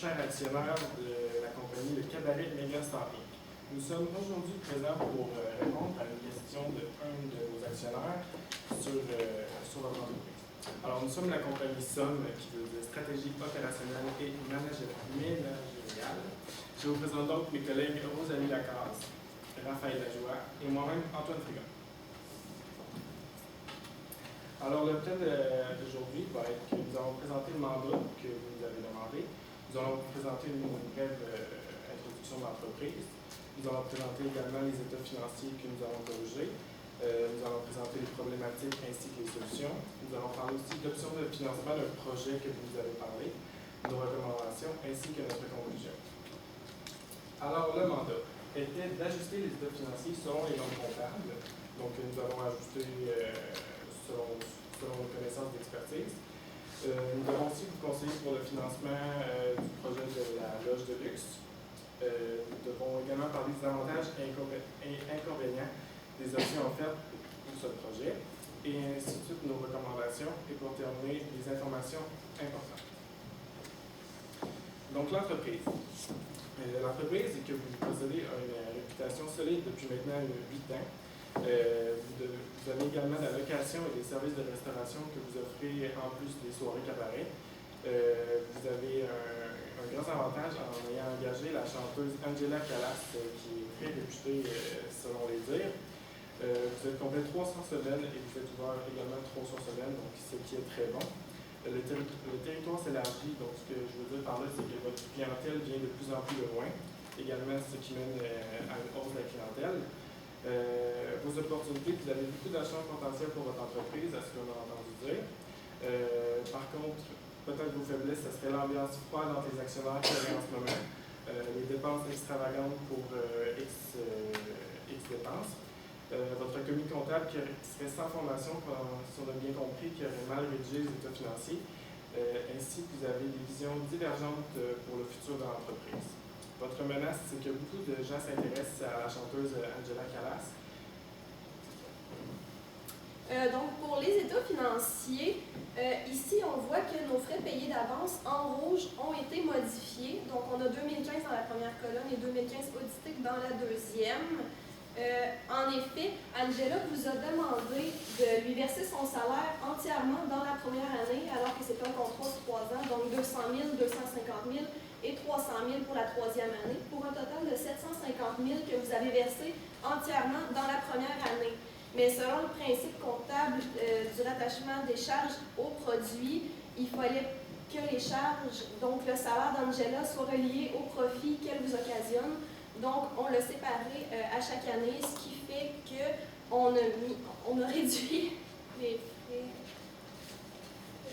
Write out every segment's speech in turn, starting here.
chers actionnaires de la compagnie Le Cabaret Megastar Inc. Nous sommes aujourd'hui présents pour répondre à une question d'un de nos actionnaires sur votre entreprise. Alors, nous sommes la compagnie SOM, qui veut dire Stratégie opérationnelle et managériale. Je vous présente donc mes collègues Rosalie Lacasse, Raphaël Lajoie et moi-même Antoine Frigon. Alors, le thème d'aujourd'hui va être que nous allons présenter le mandat que vous nous avez demandé. Nous allons vous présenter une brève introduction de l'entreprise. Nous allons présenter également les états financiers que nous allons corriger. Nous allons présenter les problématiques ainsi que les solutions. Nous allons parler aussi de l'option de financement d'un projet que vous nous avez parlé, nos recommandations ainsi que notre conclusion. Alors, le mandat était d'ajuster les états financiers selon les normes comptables. Donc, nous avons ajusté selon nos connaissances d'expertise. Nous devons aussi vous conseiller pour le financement du projet de la loge de luxe. Nous devons également parler des avantages et inconvénients des options offertes pour ce projet, et ainsi de suite nos recommandations, et pour terminer, les informations importantes. Donc, l'entreprise. L'entreprise que vous possédez a une réputation solide depuis maintenant 8 ans. Vous avez également la location et les services de restauration que vous offrez en plus des soirées cabaret. Vous avez un grand avantage en ayant engagé la chanteuse Angela Callas, qui est très réputée selon les dires. Vous êtes complet 300 semaines et vous êtes ouvert également 300 semaines, donc ce qui est très bon. Le territoire s'élargit, donc ce que je veux dire par là, c'est que votre clientèle vient de plus en plus de loin, également ce qui mène à une hausse de la clientèle. Vos opportunités, vous avez beaucoup d'achats potentiels pour votre entreprise, à ce qu'on a entendu dire. Par contre, peut-être vos faiblesses, ce serait l'ambiance froide entre les actionnaires qu'il y a en ce moment, les dépenses extravagantes pour X dépenses, votre commis comptable qui serait sans formation, si on a bien compris, qui aurait mal rédigé les états financiers, ainsi que vous avez des visions divergentes pour le futur de l'entreprise. Votre menace, c'est que beaucoup de gens s'intéressent à la chanteuse Angela Callas. Donc, pour les états financiers, ici, on voit que nos frais payés d'avance en rouge ont été modifiés. Donc, on a 2015 dans la première colonne et 2015 audités dans la deuxième. En effet, Angela vous a demandé de lui verser son salaire entièrement dans la première année, alors que c'était un contrat de 3 ans, donc 200 000, 250 000 et 300 000 pour la troisième année, pour un total de 750 000 que vous avez versé entièrement dans la première année. Mais selon le principe comptable du rattachement des charges aux produits, il fallait que les charges, donc le salaire d'Angela, soit relié au profit qu'elle vous occasionne. Donc, on l'a séparé à chaque année, ce qui fait qu'on a réduit les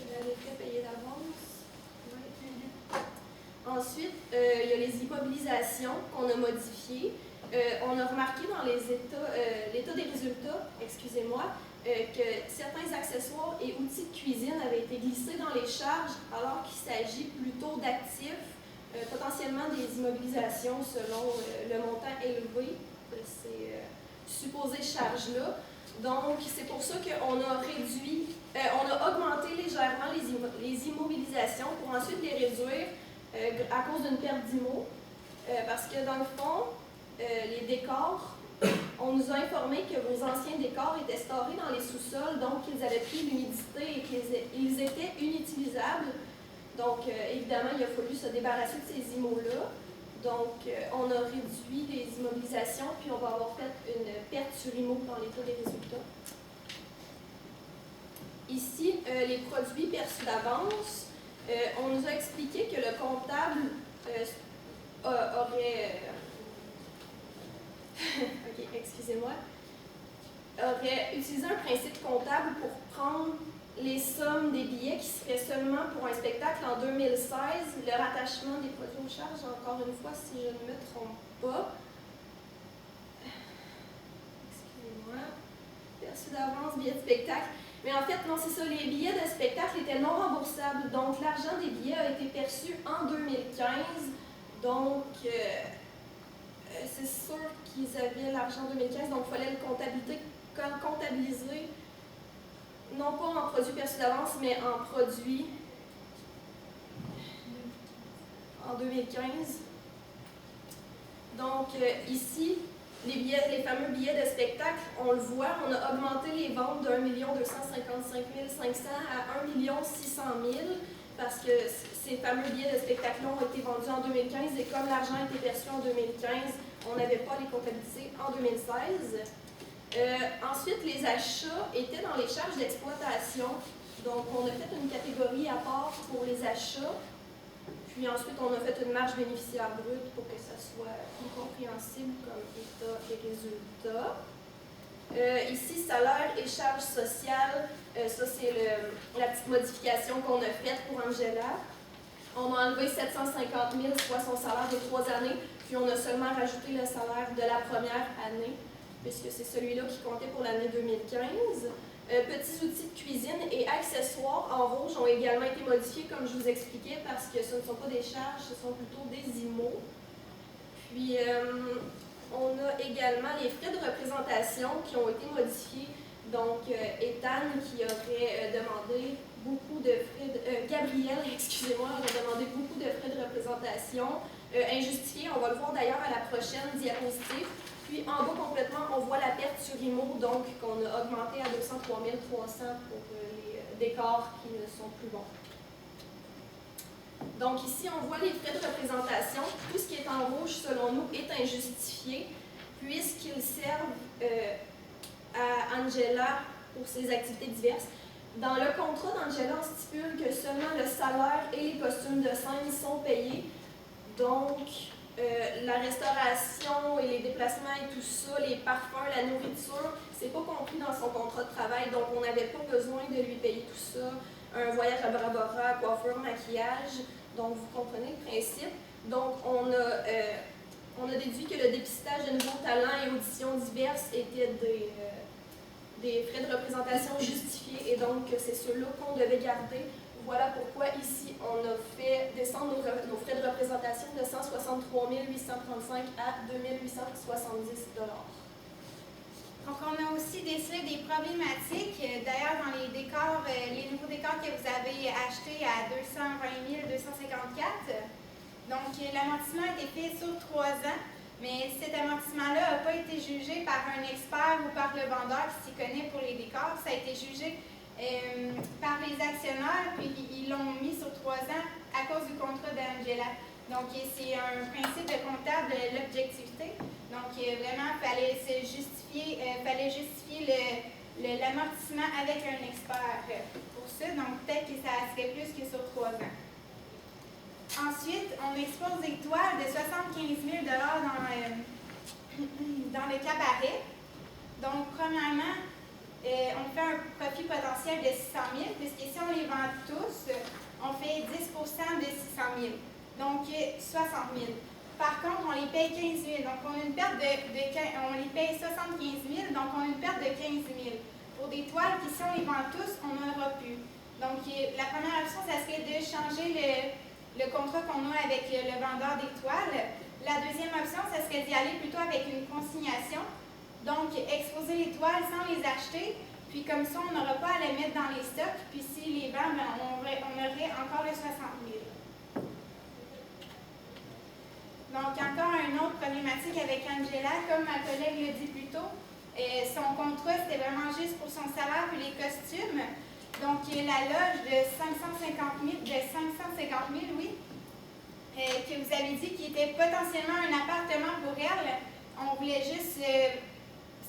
frais payés d'avance. Ensuite, il y a les immobilisations qu'on a modifiées. On a remarqué dans l'état des résultats, que certains accessoires et outils de cuisine avaient été glissés dans les charges, alors qu'il s'agit plutôt d'actifs, potentiellement des immobilisations selon le montant élevé de ces supposées charges-là. Donc, c'est pour ça qu'on a on a augmenté légèrement les immobilisations pour ensuite les réduire à cause d'une perte d'IMO. Parce que dans le fond, les décors, on nous a informé que vos anciens décors étaient storés dans les sous-sols, donc qu'ils avaient pris l'humidité et qu'ils étaient inutilisables. Donc, évidemment, il a fallu se débarrasser de ces IMO-là. Donc, on a réduit les immobilisations, puis on va avoir fait une perte sur IMO dans l'état des résultats. Ici, les produits perçus d'avance. On nous a expliqué que le comptable aurait utilisé un principe comptable pour prendre les sommes des billets qui seraient seulement pour un spectacle en 2016, le rattachement des produits aux charges, encore une fois, si je ne me trompe pas. Excusez-moi. Perçu d'avance, billets de spectacle. Mais en fait, non, c'est ça, les billets de spectacle étaient non remboursables. Donc, l'argent des billets a été perçu en 2015. Donc, c'est sûr qu'ils avaient l'argent en 2015, donc il fallait le comptabiliser, non pas en produits perçus d'avance, mais en produits en 2015. Donc, ici, les fameux billets de spectacle, on le voit, on a augmenté les ventes de 1 255 500 à 1 600 000 parce que ces fameux billets de spectacle ont été vendus en 2015 et comme l'argent a été perçu en 2015, on n'avait pas les comptabiliser en 2016. Ensuite, les achats étaient dans les charges d'exploitation. Donc, on a fait une catégorie à part pour les achats. Puis ensuite, on a fait une marge bénéficiaire brute pour que ça soit plus compréhensible comme état et résultat. Ici, salaire et charges sociales, ça c'est la petite modification qu'on a faite pour Angela. On a enlevé 750 000, soit son salaire de 3 années, puis on a seulement rajouté le salaire de la première année, puisque c'est celui-là qui comptait pour l'année 2015. Petits outils de cuisine et accessoires en rouge ont également été modifiés, comme je vous expliquais, parce que ce ne sont pas des charges, ce sont plutôt des IMO. Puis, on a également les frais de représentation qui ont été modifiés. Donc, Ethan qui aurait demandé beaucoup de frais de... Gabriel, excusez-moi, aurait demandé beaucoup de frais de représentation injustifiés. On va le voir d'ailleurs à la prochaine diapositive. Puis en bas complètement, on voit la perte sur IMO, donc qu'on a augmenté à 203 300 pour les décors qui ne sont plus bons. Donc ici, on voit les frais de représentation. Tout ce qui est en rouge, selon nous, est injustifié, puisqu'ils servent à Angela pour ses activités diverses. Dans le contrat d'Angela, on stipule que seulement le salaire et les costumes de scène sont payés. Donc, la restauration et les déplacements et tout ça, les parfums, la nourriture, c'est pas compris dans son contrat de travail, donc on n'avait pas besoin de lui payer tout ça. Un voyage à Bora Bora, coiffure, maquillage, donc vous comprenez le principe. Donc on a déduit que le dépistage de nouveaux talents et auditions diverses étaient des frais de représentation justifiés et donc c'est ceux-là qu'on devait garder. Voilà pourquoi ici, on a fait descendre nos frais de représentation de 163 835 à 2 870 $. Donc, on a aussi décelé des problématiques. D'ailleurs, dans les décors, les nouveaux décors que vous avez achetés à 220 254. Donc, l'amortissement a été fait sur 3 ans, mais cet amortissement-là n'a pas été jugé par un expert ou par le vendeur qui s'y connaît pour les décors. Ça a été jugé par les actionnaires, puis ils l'ont mis sur 3 ans à cause du contrat d'Angela. Donc, c'est un principe de comptable de l'objectivité. Donc, vraiment, il fallait justifier l'amortissement avec un expert pour ça. Donc, peut-être que ça serait plus que sur 3 ans. Ensuite, on expose des toiles de 75 000 $ dans le cabaret. Donc, premièrement, on fait un profit potentiel de 600 000, puisque si on les vend tous, on fait 10 de 600 000, donc 60 000. Par contre, on les paye 15 000, donc on a une perte on les paye 75 000, donc on a une perte de 15 000. Pour des toiles qui, si on les vend tous, on n'en aura plus. Donc, la première option, ça serait de changer le contrat qu'on a avec le vendeur des toiles. La deuxième option, ça serait d'y aller plutôt avec une consignation. Donc, exposer les toiles sans les acheter, puis comme ça, on n'aura pas à les mettre dans les stocks, puis s'ils les vendent, on aurait encore les 60 000. Donc, encore une autre problématique avec Angela, comme ma collègue l'a dit plus tôt, son contrat, c'était vraiment juste pour son salaire et les costumes. Donc, la loge de 550 000, oui, que vous avez dit qui était potentiellement un appartement pour elle, on voulait juste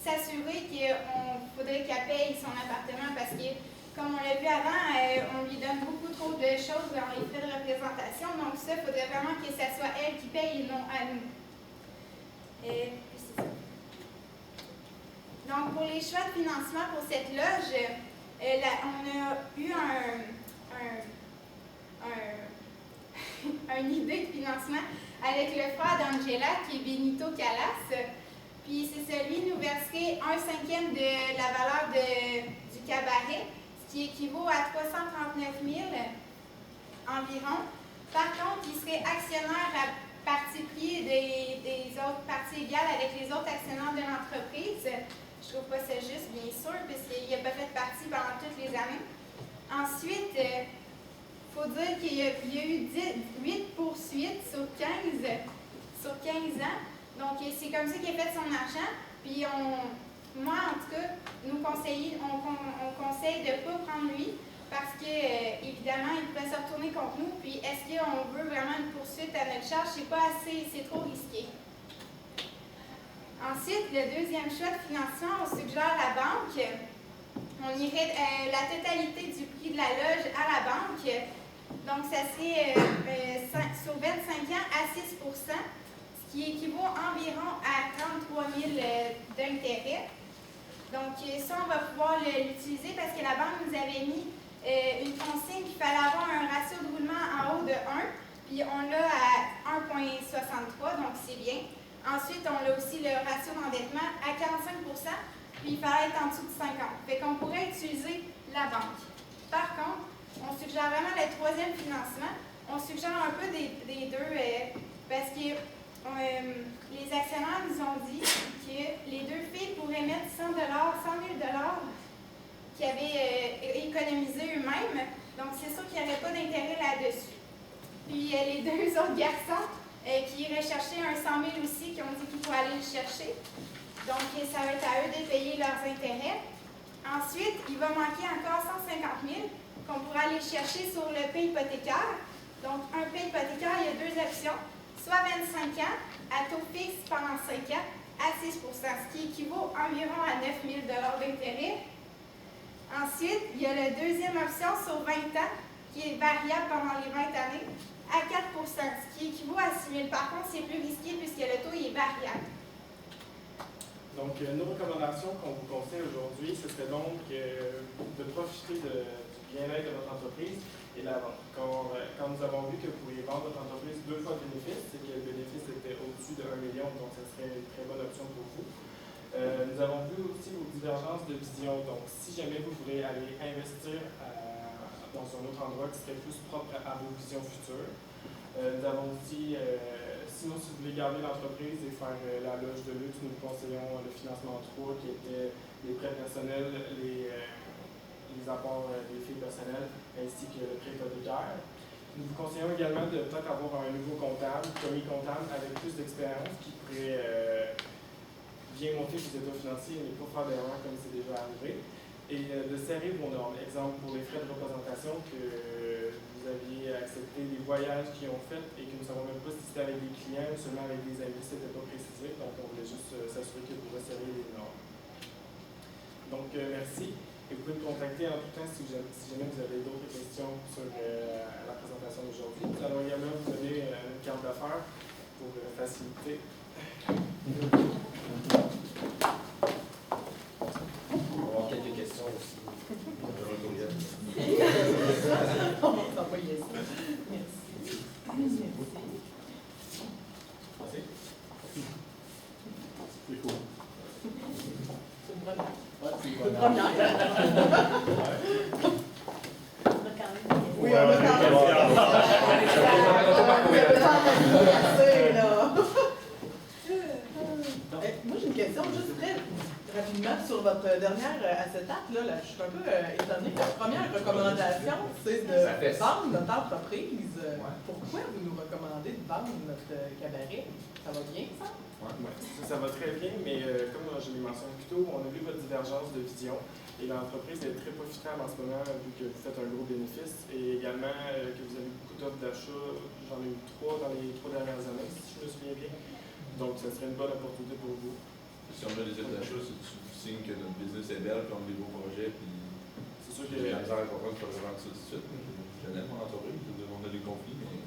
s'assurer qu'on faudrait qu'elle paye son appartement parce que, comme on l'a vu avant, on lui donne beaucoup trop de choses dans les frais de représentation. Donc ça, il faudrait vraiment que ce soit elle qui paye et non à nous. Donc pour les choix de financement pour cette loge, on a eu une idée de financement avec le frère d'Angela qui est Benito Calas. Puis c'est celui nous verserait 1/5 de la valeur du cabaret, ce qui équivaut à 339 000 environ. Par contre, il serait actionnaire à partie pris des autres parties égales avec les autres actionnaires de l'entreprise. Je trouve pas ça juste, bien sûr, puisqu'il n'a pas fait partie pendant toutes les années. Ensuite, il faut dire qu'il y a eu 8 poursuites sur 15 ans. Donc, c'est comme ça qu'il a fait son argent. Puis, moi, en tout cas, on conseille de ne pas prendre lui parce que, évidemment, il peut se retourner contre nous. Puis, est-ce qu'on veut vraiment une poursuite à notre charge? C'est trop risqué. Ensuite, le deuxième choix de financement, on suggère la banque. On irait la totalité du prix de la loge à la banque. Donc, ça serait sur 25 ans à 6 %, ce qui équivaut environ à 33 000 d'intérêt. Donc, ça, on va pouvoir l'utiliser parce que la banque nous avait mis une consigne qu'il fallait avoir un ratio de roulement en haut de 1, puis on l'a à 1,63, donc c'est bien. Ensuite, on a aussi le ratio d'endettement à 45 %, puis il fallait être en dessous de 50. Fait qu'on pourrait utiliser la banque. Par contre, on suggère vraiment le troisième financement. On suggère un peu des deux parce que les actionnaires nous ont dit que les deux filles pourraient mettre 100 000 qu'ils avaient économisé eux-mêmes. Donc, c'est sûr qu'il n'y aurait pas d'intérêt là-dessus. Puis, les deux autres garçons qui iraient chercher un 100 000 aussi, qui ont dit qu'il faut aller le chercher. Donc, ça va être à eux de payer leurs intérêts. Ensuite, il va manquer encore 150 000 qu'on pourra aller chercher sur le prêt hypothécaire. Donc, un prêt hypothécaire, il y a deux options. Soit 25 ans, à taux fixe pendant 5 ans, à 6 %, ce qui équivaut environ à 9 000 d'intérêt. Ensuite, il y a la deuxième option sur 20 ans, qui est variable pendant les 20 années, à 4 %, ce qui équivaut à 6 000. Par contre, c'est plus risqué puisque le taux est variable. Donc, nos recommandations qu'on vous conseille aujourd'hui, ce serait donc de profiter du bien-être de votre entreprise et de la vente. Quand nous avons vu que vous pourriez vendre votre entreprise 2 fois le bénéfice, c'est que le bénéfice était au-dessus de 1 million, donc ce serait une très bonne option pour vous. Nous avons vu aussi vos divergences de vision. Donc, si jamais vous voulez aller investir dans un autre endroit qui serait plus propre à vos visions futures, nous avons dit, sinon si vous voulez garder l'entreprise et faire la loge de luxe, nous vous conseillons le financement 3 qui était les prêts personnels, les apports des filles personnelles ainsi que le prêt hypothécaire. Nous vous conseillons également de peut-être avoir un nouveau comptable, commis comptable avec plus d'expérience qui pourrait bien monter vos états financiers et ne pas faire d'erreurs comme c'est déjà arrivé. Et de serrer vos normes. Exemple, pour les frais de représentation que vous aviez accepté, les voyages qu'ils ont fait et que nous ne savons même pas si c'était avec des clients ou seulement avec des amis, ce n'était pas précisé. Donc, on voulait juste s'assurer que vous resserrez les normes. Donc, merci. Et vous pouvez me contacter en tout temps si jamais vous avez d'autres questions sur la présentation d'aujourd'hui. Nous allons également vous donner une carte d'affaires pour faciliter. On va avoir quelques questions aussi. On va t'envoyer ça. Merci. Merci. C'est cool. C'est une première. Ouais, c'est Une cool. première. Oui, on a quand même. Moi, j'ai une question juste très rapidement sur votre dernière acétate. Là, je suis un peu étonnée. La première recommandation, c'est de vendre notre entreprise. Pourquoi vous nous recommandez de vendre notre cabaret? Ça va bien, ça? Ouais, ça va très bien, mais comme je l'ai mentionné plus tôt, on a vu votre divergence de vision et l'entreprise est très profitable en ce moment vu que vous faites un gros bénéfice et également que vous avez beaucoup d'offres d'achat. J'en ai eu 3 dans les 3 dernières années, si je me souviens bien. Donc, ça serait une bonne opportunité pour vous. Si on a des offres d'achat, c'est du signe que notre business est belle, puis on a des beaux projets, puis c'est sûr que j'ai la misère à comprendre qu'il faudrait vendre ça tout de suite. Je l'aime mon entreprise, on a des conflits, mais...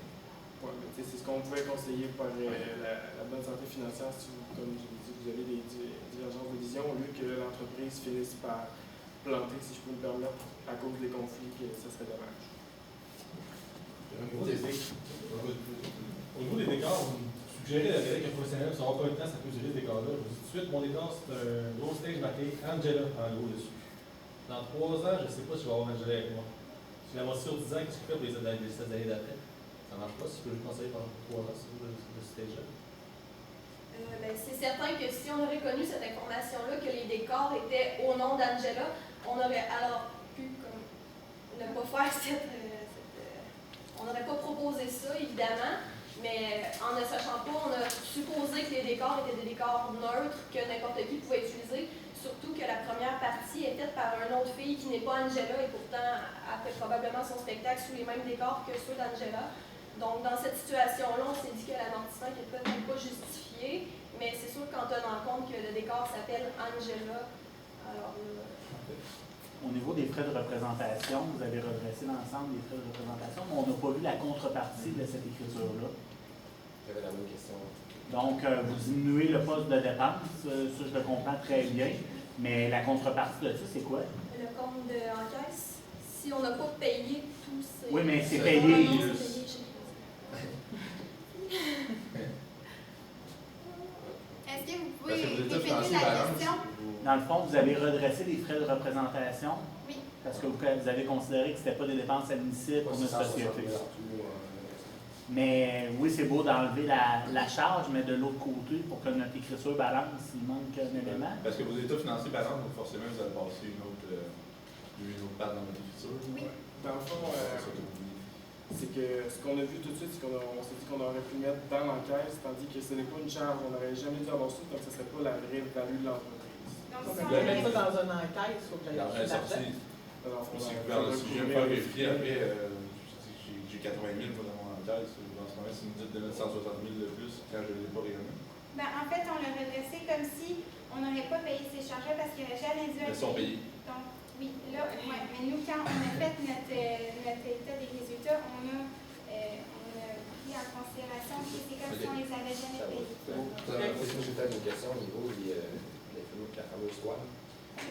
Ouais, c'est ce qu'on pouvait conseiller par la bonne santé financière si vous, comme je vous dis, vous avez des divergences de vision au lieu que l'entreprise finisse par planter, si je peux me permettre, à cause des conflits, que ça serait dommage. Au niveau des décors, vous suggérez avec un professionnel, ça n'aura pas le temps, ça peut gérer ce décor-là. Je vous dis tout de suite, mon décor, c'est un gros stage marqué Angela en gros dessus. Dans 3 ans, je ne sais pas si je vais avoir Angela avec moi. Si la moitié sur 10 ans, qu'est-ce que tu fais pour les années d'après? Ça ne marche pas, si tu peux le conseiller pendant 3 ans, c'est le stage-là. C'est certain que si on aurait connu cette information-là, que les décors étaient au nom d'Angela, on aurait alors pu ne pas faire on n'aurait pas proposé ça, évidemment, mais en ne sachant pas, on a supposé décors étaient des décors neutres que n'importe qui pouvait utiliser. Surtout que la première partie est faite par une autre fille qui n'est pas Angela et pourtant a fait probablement son spectacle sous les mêmes décors que ceux d'Angela. Donc dans cette situation-là, on s'est dit que l'amortissement n'était peut-être pas justifié, mais c'est sûr qu'en tenant compte que le décor s'appelle Angela, alors Au niveau des frais de représentation, vous avez redressé l'ensemble des frais de représentation, mais on n'a pas vu la contrepartie de cette écriture-là. J'avais la même question. Donc, vous diminuez le poste de dépense, ça je le comprends très bien, mais la contrepartie de ça, c'est quoi? le compte en caisse, si on n'a pas payé tous ces... Oui, mais c'est Ah, payé. non, c'est payé, Est-ce que vous Parce pouvez que vous êtes répéter financier la balance. question? Dans le fond, vous avez redressé les frais de représentation Oui. parce que vous avez considéré que ce n'était pas des dépenses admissibles pour notre société. Mais oui, c'est beau d'enlever la charge, mais de l'autre côté, pour que notre écriture balance, il manque un élément. Parce que vos états financiers balancent, donc forcément, vous allez passer une autre part dans votre écriture. Oui. Dans le fond, c'est que ce qu'on a vu tout de suite, c'est qu'on s'est dit qu'on aurait pu mettre dans l'encaisse, tandis que ce n'est pas une charge, on n'aurait jamais dû avoir ça, donc ce ne serait pas la vraie value de l'entreprise. Donc, Donc, si on on va mettre avait- ça dans un enquête, il faut que j'aille L'argent est chercher sorti. l'argent. Alors, Si je viens me faire vérifier après, j'ai 80 000 dans mon encaisse. En ce moment, si vous me dites de mettre 160 000 de plus quand je ne l'ai pas réellement. Ben, en fait, on l'a redressé comme si on n'aurait pas payé ces charges-là parce qu'il n'aurait jamais dû Ils être sont payé. payés. Donc, oui, là, ouais, mais nous, quand on a fait notre état des résultats, on a pris en considération que c'est comme si on les avait jamais payés. J'ai peut-être une question au niveau de la fameuse toile.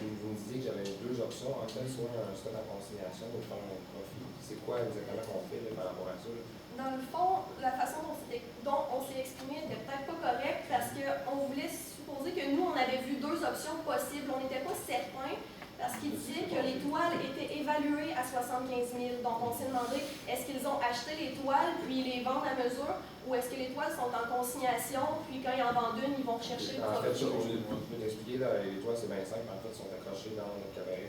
Vous me disiez que j'avais deux options, en fait, soit un stock en consignation ou faire un profit. C'est quoi exactement qu'on fait par rapport à ça? Dans le fond, la façon dont on s'est exprimé n'était peut-être pas correcte parce qu'on voulait supposer que nous, on avait vu deux options possibles. On n'était pas certain parce qu'ils disaient que les toiles étaient évaluées à 75 000. Donc, on s'est demandé, est-ce qu'ils ont acheté les toiles puis les vendent à mesure ou est-ce que les toiles sont en consignation puis quand ils en vendent une, ils vont chercher le En fait, ça, profit? je peux t'expliquer, là, les toits, c'est bien simple. En fait, ils sont accrochés dans le cabaret.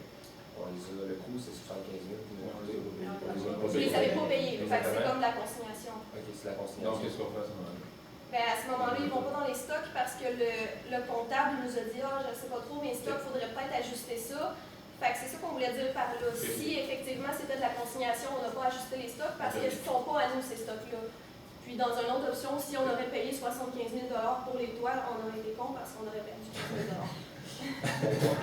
Le coût, c'est 75 000. Vous les avez pas payés, fait que c'est comme de la consignation. Ok, c'est la Donc, consignation. qu'est-ce qu'on fait à ce moment-là? Ben, à ce moment-là, ils ne vont pas dans les stocks parce que le comptable nous a dit « Ah, je ne sais pas trop, mes stocks, il faudrait peut-être ajuster ça. » Fait que c'est ça qu'on voulait dire par là. Si effectivement c'était de la consignation, on n'a pas ajusté les stocks parce qu'ils ne sont pas à nous, ces stocks-là. Puis dans une autre option, si on aurait payé 75 000 pour les toiles, on aurait été con parce qu'on aurait perdu 15 000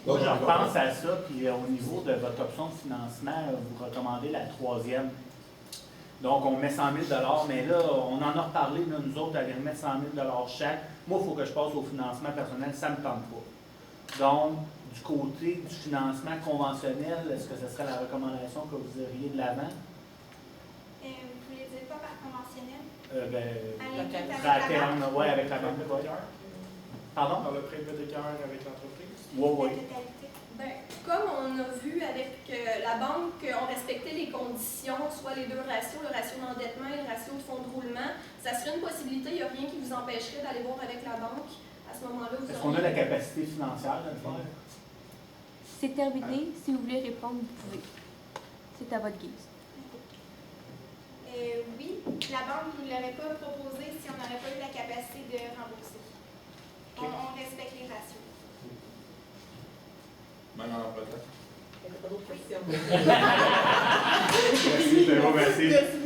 Moi, je repense à ça, puis au niveau de votre option de financement, vous recommandez la troisième. Donc, on met 100 000 mais là, on en a reparlé, là, nous autres, aller remettre 100 000 chaque. Moi, il faut que je passe au financement personnel, ça ne me tente pas. Donc, du côté du financement conventionnel, est-ce que ce serait la recommandation que vous iriez de l'avant? Vous voulez dire quoi par conventionnel? Oui, avec la banque. Ouais. Pardon? Dans le prêt hypothécaire avec l'entreprise. Oui, oui. La totalité. Ben, comme on a vu avec la banque, on respectait les conditions, soit les deux ratios, le ratio d'endettement et le ratio de fonds de roulement, ça serait une possibilité, il n'y a rien qui vous empêcherait d'aller voir avec la banque. À ce moment-là, vous Est-ce qu'on a la capacité financière de le faire? C'est terminé. Si vous voulez répondre, vous pouvez. C'est à votre guise. Oui, la banque ne nous l'aurait pas proposé si on n'aurait pas eu la capacité de rembourser. On respecte les ratios. Même en empruntant? Il n'y a pas d'autres questions. Merci, merci. Merci